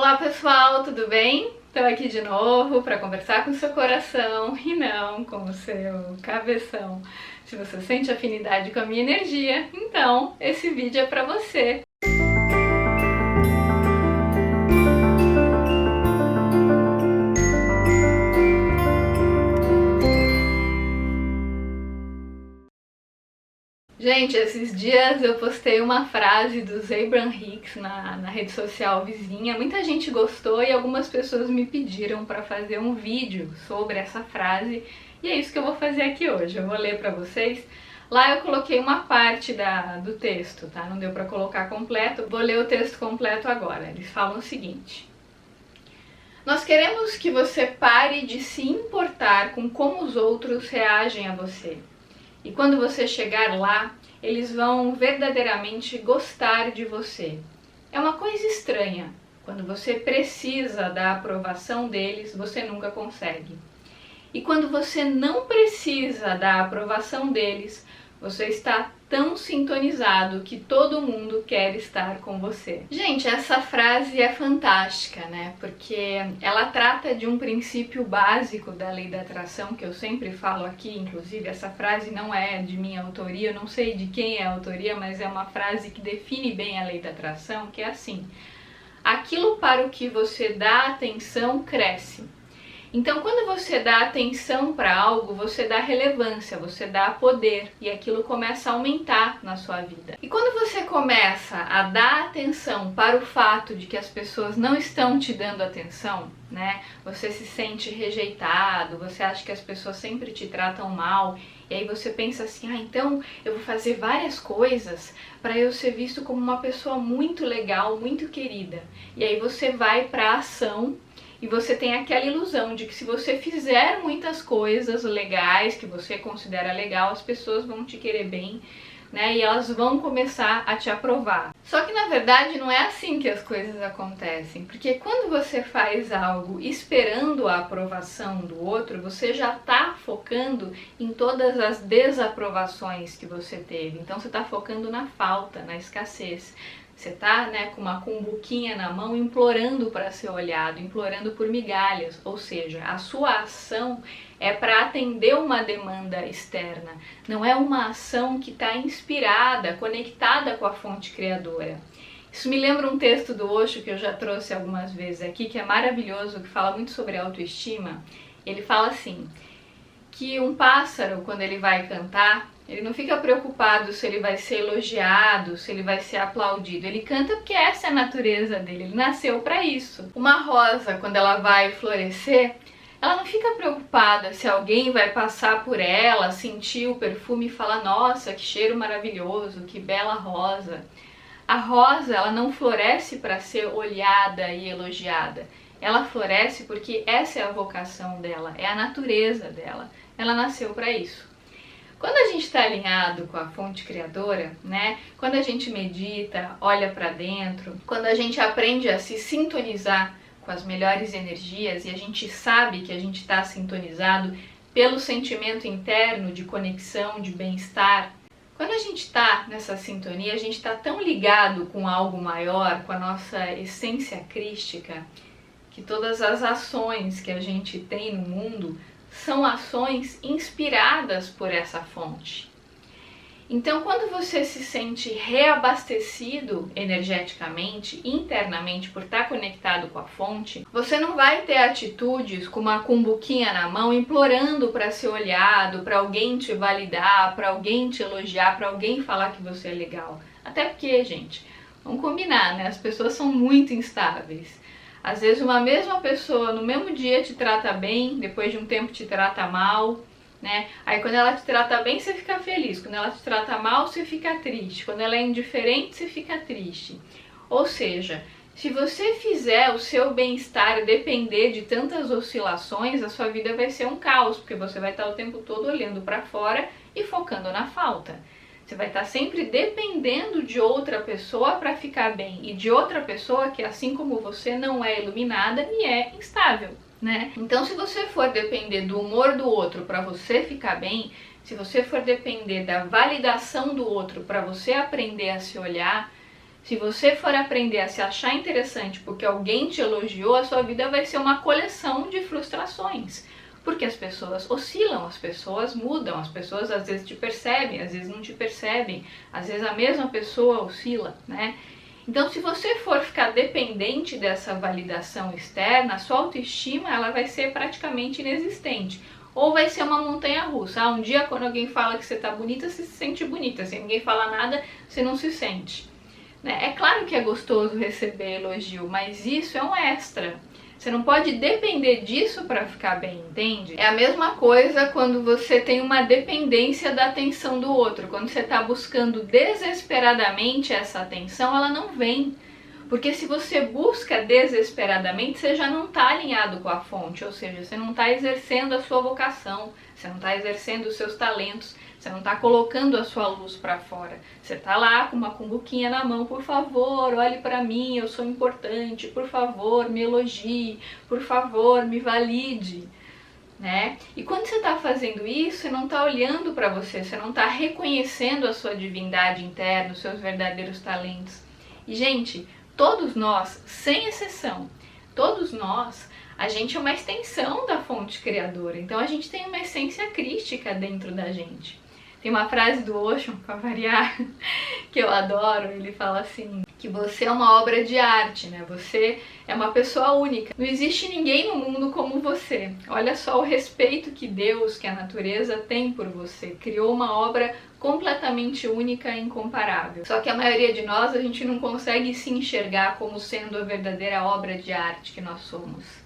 Olá pessoal, tudo bem? Estou aqui de novo para conversar com o seu coração e não com o seu cabeção. Se você sente afinidade com a minha energia, então esse vídeo é para você. Gente, esses dias eu postei uma frase do Abraham Hicks na rede social vizinha. Muita gente gostou e algumas pessoas me pediram para fazer um vídeo sobre essa frase. E é isso que eu vou fazer aqui hoje. Eu vou ler para vocês. Lá eu coloquei uma parte do texto, tá? Não deu para colocar completo. Vou ler o texto completo agora. Eles falam o seguinte: nós queremos que você pare de se importar com como os outros reagem a você. E quando você chegar lá, eles vão verdadeiramente gostar de você. É uma coisa estranha. Quando você precisa da aprovação deles, você nunca consegue. E quando você não precisa da aprovação deles, você está tão sintonizado que todo mundo quer estar com você. Gente, essa frase é fantástica, né? Porque ela trata de um princípio básico da lei da atração, que eu sempre falo aqui. Inclusive, essa frase não é de minha autoria, eu não sei de quem é a autoria, mas é uma frase que define bem a lei da atração, que é assim: aquilo para o que você dá atenção cresce. Então, quando você dá atenção para algo, você dá relevância, você dá poder e aquilo começa a aumentar na sua vida. E quando você começa a dar atenção para o fato de que as pessoas não estão te dando atenção, né? Você se sente rejeitado, você acha que as pessoas sempre te tratam mal, e aí você pensa assim: então eu vou fazer várias coisas para eu ser visto como uma pessoa muito legal, muito querida. E aí você vai para a ação. E você tem aquela ilusão de que se você fizer muitas coisas legais, que você considera legal, as pessoas vão te querer bem, né? E elas vão começar a te aprovar. Só que na verdade não é assim que as coisas acontecem. Porque quando você faz algo esperando a aprovação do outro, você já está focando em todas as desaprovações que você teve. Então você está focando na falta, na escassez. Você tá, né, com uma cumbuquinha na mão implorando para ser olhado, implorando por migalhas, ou seja, a sua ação é para atender uma demanda externa, não é uma ação que está inspirada, conectada com a fonte criadora. Isso me lembra um texto do Osho que eu já trouxe algumas vezes aqui, que é maravilhoso, que fala muito sobre autoestima. Ele fala assim, que um pássaro, quando ele vai cantar, ele não fica preocupado se ele vai ser elogiado, se ele vai ser aplaudido. Ele canta porque essa é a natureza dele, ele nasceu para isso. Uma rosa, quando ela vai florescer, ela não fica preocupada se alguém vai passar por ela, sentir o perfume e falar: nossa, que cheiro maravilhoso, que bela rosa. A rosa, ela não floresce para ser olhada e elogiada. Ela floresce porque essa é a vocação dela, é a natureza dela. Ela nasceu para isso. Quando a gente está alinhado com a fonte criadora, né? Quando a gente medita, olha para dentro, quando a gente aprende a se sintonizar com as melhores energias e a gente sabe que a gente está sintonizado pelo sentimento interno de conexão, de bem-estar, quando a gente está nessa sintonia, a gente está tão ligado com algo maior, com a nossa essência crística, que todas as ações que a gente tem no mundo são ações inspiradas por essa fonte. Então, quando você se sente reabastecido energeticamente, internamente, por estar conectado com a fonte, você não vai ter atitudes com uma cumbuquinha na mão, implorando para ser olhado, para alguém te validar, para alguém te elogiar, para alguém falar que você é legal. Até porque, gente, vamos combinar, né? As pessoas são muito instáveis. Às vezes uma mesma pessoa no mesmo dia te trata bem, depois de um tempo te trata mal, né? Aí quando ela te trata bem, você fica feliz. Quando ela te trata mal, você fica triste. Quando ela é indiferente, você fica triste. Ou seja, se você fizer o seu bem-estar depender de tantas oscilações, a sua vida vai ser um caos, porque você vai estar o tempo todo olhando para fora e focando na falta. Você vai estar sempre dependendo de outra pessoa para ficar bem, e de outra pessoa que, assim como você, não é iluminada e é instável, né? Então, se você for depender do humor do outro para você ficar bem, se você for depender da validação do outro para você aprender a se olhar, Se você for aprender a se achar interessante porque alguém te elogiou, a sua vida vai ser uma coleção de frustrações. Porque as pessoas oscilam, as pessoas mudam, as pessoas às vezes te percebem, às vezes não te percebem, às vezes a mesma pessoa oscila, né? Então, se você for ficar dependente dessa validação externa, a sua autoestima ela vai ser praticamente inexistente. Ou vai ser uma montanha-russa. Um dia, quando alguém fala que você tá bonita, você se sente bonita. Se ninguém fala nada, você não se sente. É claro que é gostoso receber elogio, mas isso é um extra. Você não pode depender disso para ficar bem, entende? É a mesma coisa quando você tem uma dependência da atenção do outro. Quando você está buscando desesperadamente essa atenção, ela não vem. Porque se você busca desesperadamente, você já não está alinhado com a fonte, ou seja, você não está exercendo a sua vocação, você não está exercendo os seus talentos, você não está colocando a sua luz para fora. Você está lá com uma cumbuquinha na mão, por favor, olhe para mim, eu sou importante, por favor, me elogie, por favor, me valide. Né? E quando você está fazendo isso, você não está olhando para você, você não está reconhecendo a sua divindade interna, os seus verdadeiros talentos. E, gente, todos nós, sem exceção, todos nós, a gente é uma extensão da fonte criadora. Então a gente tem uma essência crística dentro da gente. Tem uma frase do Osho, para variar, que eu adoro, ele fala assim, que você é uma obra de arte, né? Você é uma pessoa única. Não existe ninguém no mundo como você. Olha só o respeito que Deus, que a natureza tem por você. Criou uma obra completamente única e incomparável. Só que a maioria de nós, a gente não consegue se enxergar como sendo a verdadeira obra de arte que nós somos.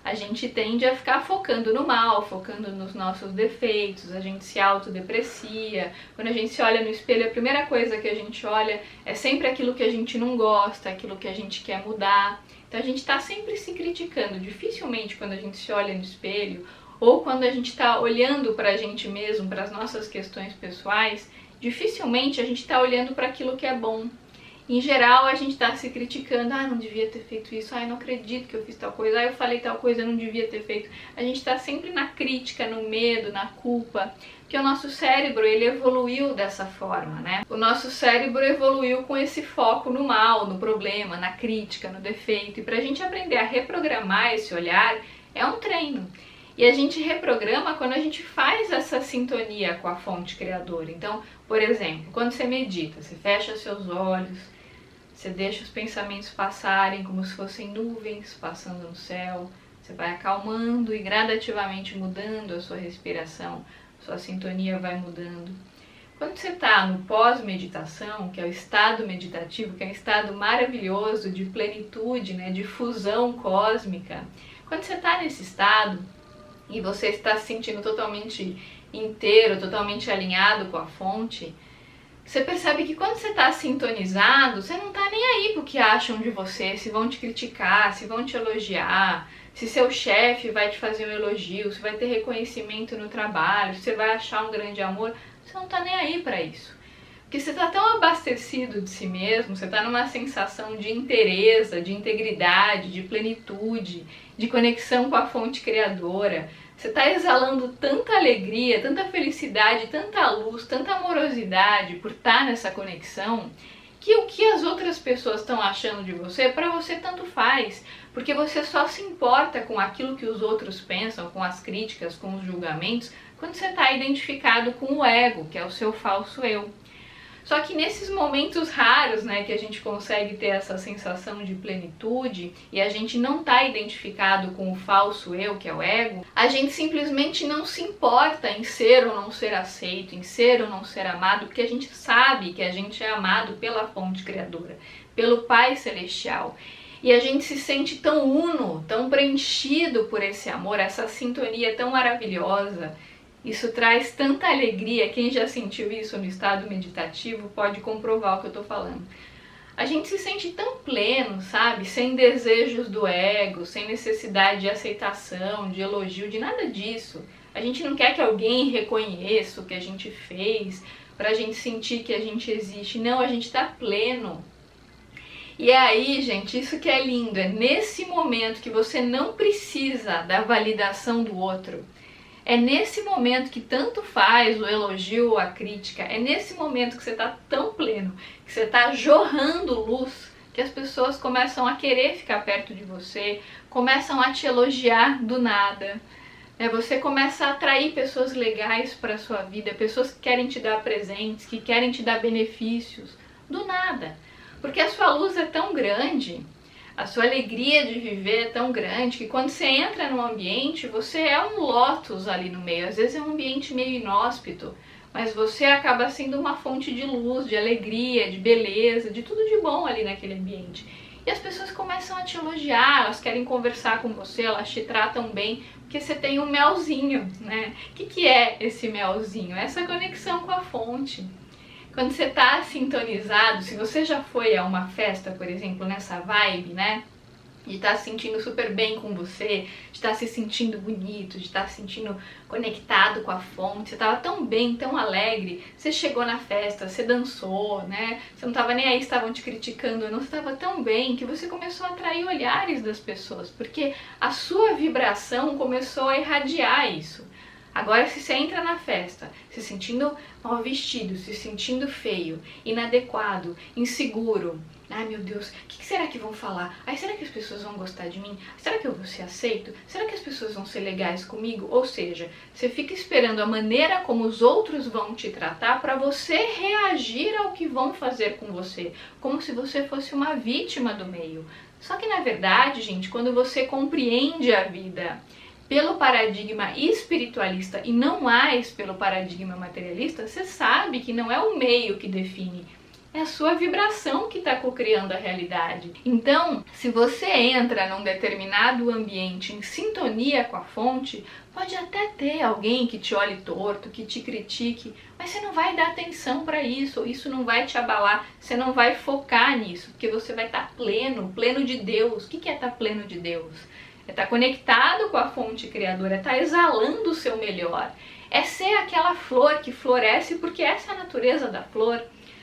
A gente tende a ficar focando no mal, focando nos nossos defeitos, a gente se autodeprecia. Quando a gente se olha no espelho, a primeira coisa que a gente olha é sempre aquilo que a gente não gosta, aquilo que a gente quer mudar. Então a gente está sempre se criticando. Dificilmente quando a gente se olha no espelho ou quando a gente está olhando para a gente mesmo, para as nossas questões pessoais, dificilmente a gente está olhando para aquilo que é bom. Em geral, a gente está se criticando, não devia ter feito isso, não acredito que eu fiz tal coisa, eu falei tal coisa, eu não devia ter feito. A gente está sempre na crítica, no medo, na culpa, porque o nosso cérebro, ele evoluiu dessa forma, né? O nosso cérebro evoluiu com esse foco no mal, no problema, na crítica, no defeito. E para a gente aprender a reprogramar esse olhar, é um treino. E a gente reprograma quando a gente faz essa sintonia com a fonte criadora. Então, por exemplo, quando você medita, você fecha seus olhos, você deixa os pensamentos passarem como se fossem nuvens passando no céu. Você vai acalmando e gradativamente mudando a sua respiração, sua sintonia vai mudando. Quando você está no pós-meditação, que é o estado meditativo, que é um estado maravilhoso de plenitude, né, de fusão cósmica, quando você está nesse estado e você está se sentindo totalmente inteiro, totalmente alinhado com a fonte, você percebe que quando você está sintonizado, você não está nem aí pro que acham de você, se vão te criticar, se vão te elogiar, se seu chefe vai te fazer um elogio, se vai ter reconhecimento no trabalho, se você vai achar um grande amor, você não está nem aí para isso. Porque você está tão abastecido de si mesmo, você está numa sensação de inteireza, de integridade, de plenitude, de conexão com a fonte criadora. Você está exalando tanta alegria, tanta felicidade, tanta luz, tanta amorosidade por estar nessa conexão, que o que as outras pessoas estão achando de você, para você tanto faz, porque você só se importa com aquilo que os outros pensam, com as críticas, com os julgamentos, quando você está identificado com o ego, que é o seu falso eu. Só que nesses momentos raros, né, que a gente consegue ter essa sensação de plenitude e a gente não está identificado com o falso eu, que é o ego, a gente simplesmente não se importa em ser ou não ser aceito, em ser ou não ser amado, porque a gente sabe que a gente é amado pela fonte criadora, pelo Pai Celestial. E a gente se sente tão uno, tão preenchido por esse amor, essa sintonia tão maravilhosa. Isso traz tanta alegria, quem já sentiu isso no estado meditativo pode comprovar o que eu estou falando. A gente se sente tão pleno, sabe? Sem desejos do ego, sem necessidade de aceitação, de elogio, de nada disso. A gente não quer que alguém reconheça o que a gente fez, pra gente sentir que a gente existe. Não, a gente tá pleno. E é aí, gente, isso que é lindo, é nesse momento que você não precisa da validação do outro. É nesse momento que tanto faz o elogio ou a crítica, é nesse momento que você está tão pleno, que você está jorrando luz, que as pessoas começam a querer ficar perto de você, começam a te elogiar do nada. Você começa a atrair pessoas legais para a sua vida, pessoas que querem te dar presentes, que querem te dar benefícios, do nada. Porque a sua luz é tão grande, a sua alegria de viver é tão grande, que quando você entra num ambiente, você é um lótus ali no meio. Às vezes é um ambiente meio inóspito, mas você acaba sendo uma fonte de luz, de alegria, de beleza, de tudo de bom ali naquele ambiente. E as pessoas começam a te elogiar, elas querem conversar com você, elas te tratam bem, porque você tem um melzinho, né? O que é esse melzinho? Essa conexão com a fonte. Quando você está sintonizado, se você já foi a uma festa, por exemplo, nessa vibe, né? De estar se sentindo super bem com você, de estar se sentindo bonito, de estar se sentindo conectado com a fonte, você estava tão bem, tão alegre, você chegou na festa, você dançou, né? Você não estava nem aí, estavam te criticando, não, você estava tão bem que você começou a atrair olhares das pessoas, porque a sua vibração começou a irradiar isso. Agora, se você entra na festa se sentindo mal vestido, se sentindo feio, inadequado, inseguro, ai meu Deus, o que será que vão falar? Ai, será que as pessoas vão gostar de mim? Será que eu vou ser aceito? Será que as pessoas vão ser legais comigo? Ou seja, você fica esperando a maneira como os outros vão te tratar para você reagir ao que vão fazer com você, como se você fosse uma vítima do meio. Só que na verdade, gente, quando você compreende a vida pelo paradigma espiritualista e não mais pelo paradigma materialista, você sabe que não é o meio que define, é a sua vibração que está cocriando a realidade. Então, se você entra num determinado ambiente em sintonia com a fonte, pode até ter alguém que te olhe torto, que te critique, mas você não vai dar atenção para isso, ou isso não vai te abalar, você não vai focar nisso, porque você vai estar pleno, pleno de Deus. O que é estar pleno de Deus? É estar conectado com a fonte criadora, é estar exalando o seu melhor. É ser aquela flor que floresce porque essa é a natureza da flor.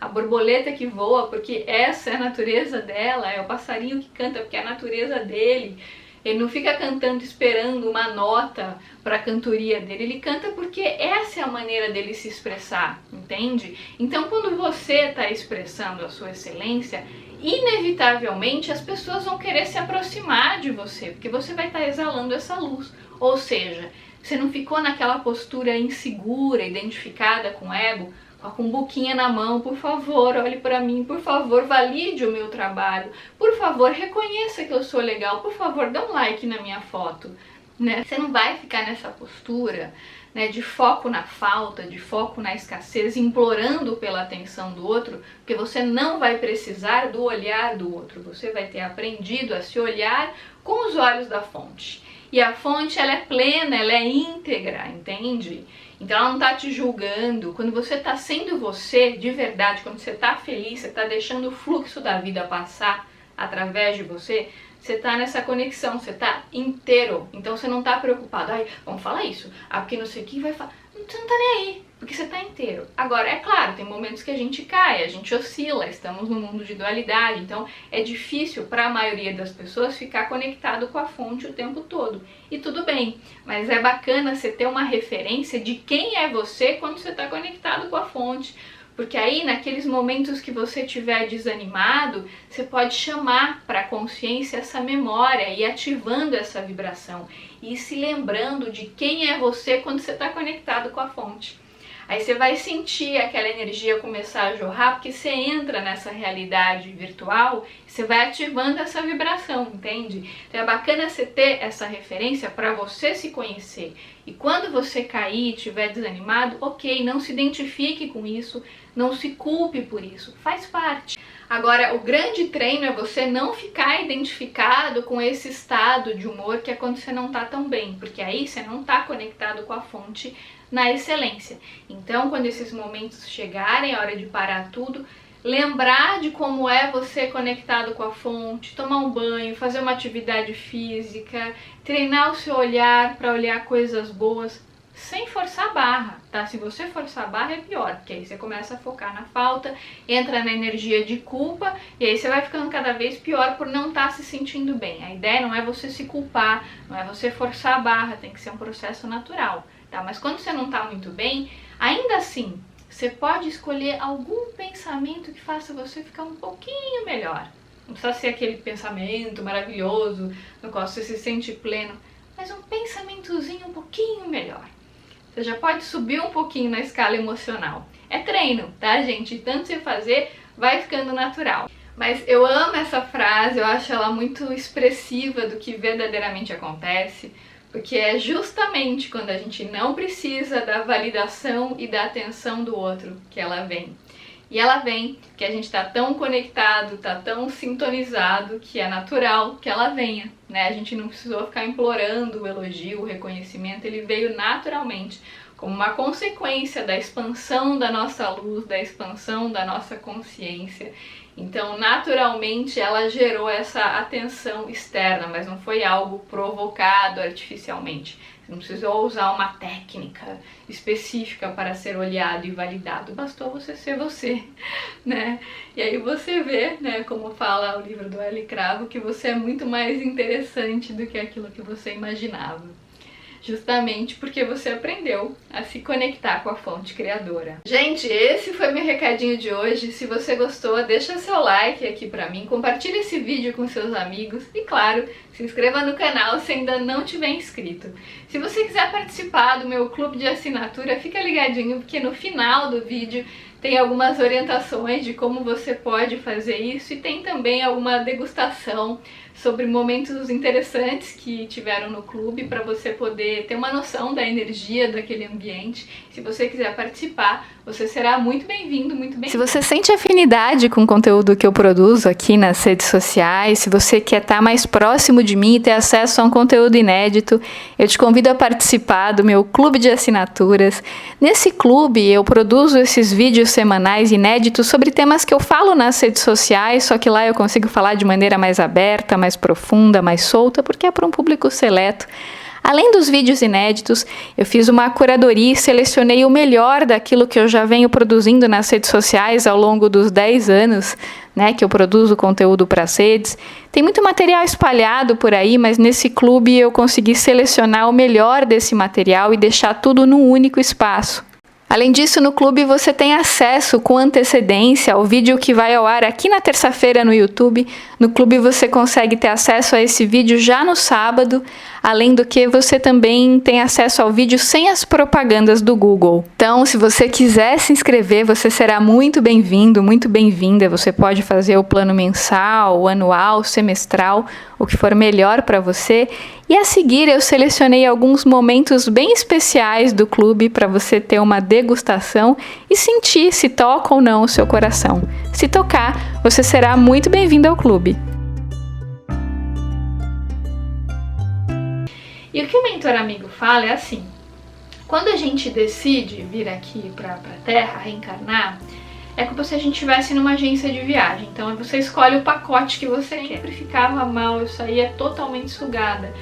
A borboleta que voa porque essa é a natureza dela, é o passarinho que canta porque é a natureza dele. Ele não fica cantando esperando uma nota para a cantoria dele, ele canta porque essa é a maneira dele se expressar, entende? Então quando você está expressando a sua excelência, inevitavelmente as pessoas vão querer se aproximar de você, porque você vai estar exalando essa luz. Ou seja, você não ficou naquela postura insegura, identificada com o ego, com a cumbuquinha na mão, por favor, olhe para mim, por favor, valide o meu trabalho, por favor, reconheça que eu sou legal, por favor, dá um like na minha foto, né? Você não vai ficar nessa postura, né, de foco na falta, de foco na escassez, implorando pela atenção do outro, porque você não vai precisar do olhar do outro, você vai ter aprendido a se olhar com os olhos da fonte. E a fonte, ela é plena, ela é íntegra, entende? Então ela não está te julgando. Quando você está sendo você, de verdade, quando você está feliz, você está deixando o fluxo da vida passar através de você, você está nessa conexão, você está inteiro. Então você não está preocupado, ai, vamos falar isso, porque não sei quem vai falar. Você não está nem aí, porque você está inteiro. Agora, é claro, tem momentos que a gente cai, a gente oscila, estamos num mundo de dualidade, então é difícil para a maioria das pessoas ficar conectado com a fonte o tempo todo. E tudo bem, mas é bacana você ter uma referência de quem é você quando você está conectado com a fonte. Porque aí, naqueles momentos que você estiver desanimado, você pode chamar para a consciência essa memória e ativando essa vibração. E se lembrando de quem é você quando você está conectado com a fonte. Aí você vai sentir aquela energia começar a jorrar, porque você entra nessa realidade virtual, você vai ativando essa vibração, entende? Então é bacana você ter essa referência para você se conhecer. E quando você cair e estiver desanimado, ok, não se identifique com isso, não se culpe por isso, faz parte. Agora, o grande treino é você não ficar identificado com esse estado de humor que é quando você não está tão bem, porque aí você não está conectado com a fonte na excelência. Então, quando esses momentos chegarem, a hora de parar tudo, lembrar de como é você conectado com a fonte, tomar um banho, fazer uma atividade física, treinar o seu olhar para olhar coisas boas, sem forçar a barra, tá? Se você forçar a barra é pior, porque aí você começa a focar na falta, entra na energia de culpa e aí você vai ficando cada vez pior por não estar se sentindo bem. A ideia não é você se culpar, não é você forçar a barra, tem que ser um processo natural. tá? Mas quando você não tá muito bem, ainda assim, você pode escolher algum pensamento que faça você ficar um pouquinho melhor. Não precisa ser aquele pensamento maravilhoso, no qual você se sente pleno, mas um pensamentozinho um pouquinho melhor. Você já pode subir um pouquinho na escala emocional. É treino, tá, gente? Tanto você fazer, vai ficando natural. Mas eu amo essa frase, eu acho ela muito expressiva do que verdadeiramente acontece, porque é justamente quando a gente não precisa da validação e da atenção do outro que ela vem. E ela vem porque a gente tá tão conectado, tá tão sintonizado, que é natural que ela venha, né? A gente não precisou ficar implorando o elogio, o reconhecimento, ele veio naturalmente, como uma consequência da expansão da nossa luz, da expansão da nossa consciência. Então, naturalmente, ela gerou essa atenção externa, mas não foi algo provocado artificialmente. Você não precisou usar uma técnica específica para ser olhado e validado. Bastou você, né? E aí você vê, né, como fala o livro do Eli Cravo, que você é muito mais interessante do que aquilo que você imaginava. Justamente porque você aprendeu a se conectar com a fonte criadora. Gente, esse foi meu recadinho de hoje. Se você gostou, deixa seu like aqui pra mim, compartilha esse vídeo com seus amigos e, claro, se inscreva no canal se ainda não tiver inscrito. Se você quiser participar do meu clube de assinatura, fica ligadinho, porque no final do vídeo tem algumas orientações de como você pode fazer isso e tem também alguma degustação sobre momentos interessantes que tiveram no clube para você poder ter uma noção da energia daquele ambiente. Se você quiser participar, você será muito bem-vindo, muito bem-vindo. Se você sente afinidade com o conteúdo que eu produzo aqui nas redes sociais, se você quer estar mais próximo de mim e ter acesso a um conteúdo inédito, eu te convido a participar do meu clube de assinaturas. Nesse clube eu produzo esses vídeos semanais inéditos sobre temas que eu falo nas redes sociais, só que lá eu consigo falar de maneira mais aberta, mais profunda, mais solta, porque é para um público seleto. Além dos vídeos inéditos, eu fiz uma curadoria e selecionei o melhor daquilo que eu já venho produzindo nas redes sociais ao longo dos 10 anos, né, que eu produzo conteúdo para as redes. Tem muito material espalhado por aí, mas nesse clube eu consegui selecionar o melhor desse material e deixar tudo num único espaço. Além disso, no clube você tem acesso com antecedência ao vídeo que vai ao ar aqui na terça-feira no YouTube. No clube você consegue ter acesso a esse vídeo já no sábado, além do que você também tem acesso ao vídeo sem as propagandas do Google. Então, se você quiser se inscrever, você será muito bem-vindo, muito bem-vinda. Você pode fazer o plano mensal, anual, semestral, o que for melhor para você. E a seguir eu selecionei alguns momentos bem especiais do clube para você ter uma degustação e sentir se toca ou não o seu coração. Se tocar, você será muito bem-vindo ao clube. E o que o Mentor Amigo fala é assim: quando a gente decide vir aqui para a Terra, reencarnar, é como se a gente estivesse numa agência de viagem. Então você escolhe o pacote que você quer. Sempre ficava mal, eu saía totalmente sugada.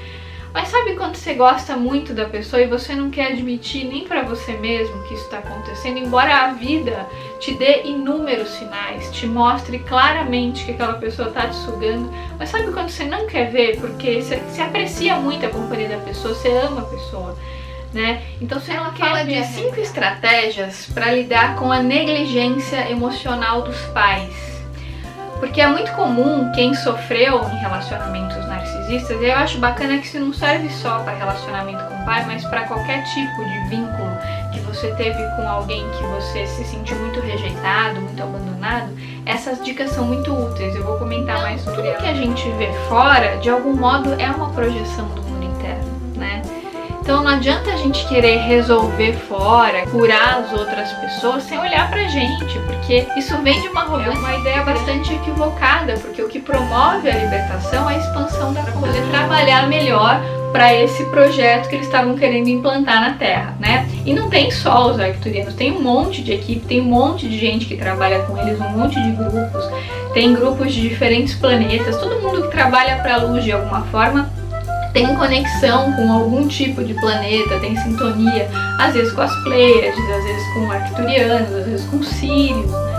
Mas sabe quando você gosta muito da pessoa e você não quer admitir nem pra você mesmo que isso está acontecendo, embora a vida te dê inúmeros sinais, te mostre claramente que aquela pessoa tá te sugando, mas sabe quando você não quer ver porque você aprecia muito a companhia da pessoa, você ama a pessoa, né? Então se ela fala de 5 estratégias para lidar com a negligência emocional dos pais. Porque é muito comum quem sofreu em relacionamentos narcisistas, e eu acho bacana que isso não serve só para relacionamento com o pai, mas para qualquer tipo de vínculo que você teve com alguém que você se sentiu muito rejeitado, muito abandonado. Essas dicas são muito úteis, eu vou comentar mais sobre elas. Tudo que a gente vê fora, de algum modo, é uma projeção do mundo interno, né? Então não adianta a gente querer resolver fora, curar as outras pessoas sem olhar pra gente, porque isso vem de uma arrogância, uma ideia bastante equivocada, porque o que promove a libertação é a expansão da consciência, poder trabalhar melhor para esse projeto que eles estavam querendo implantar na Terra, né? E não tem só os arcturianos, tem um monte de equipe, tem um monte de gente que trabalha com eles, um monte de grupos, tem grupos de diferentes planetas, todo mundo que trabalha para a luz de alguma forma tem conexão com algum tipo de planeta, tem sintonia, às vezes com as Pleiades, às vezes com arcturianos, às vezes com Sírios, né?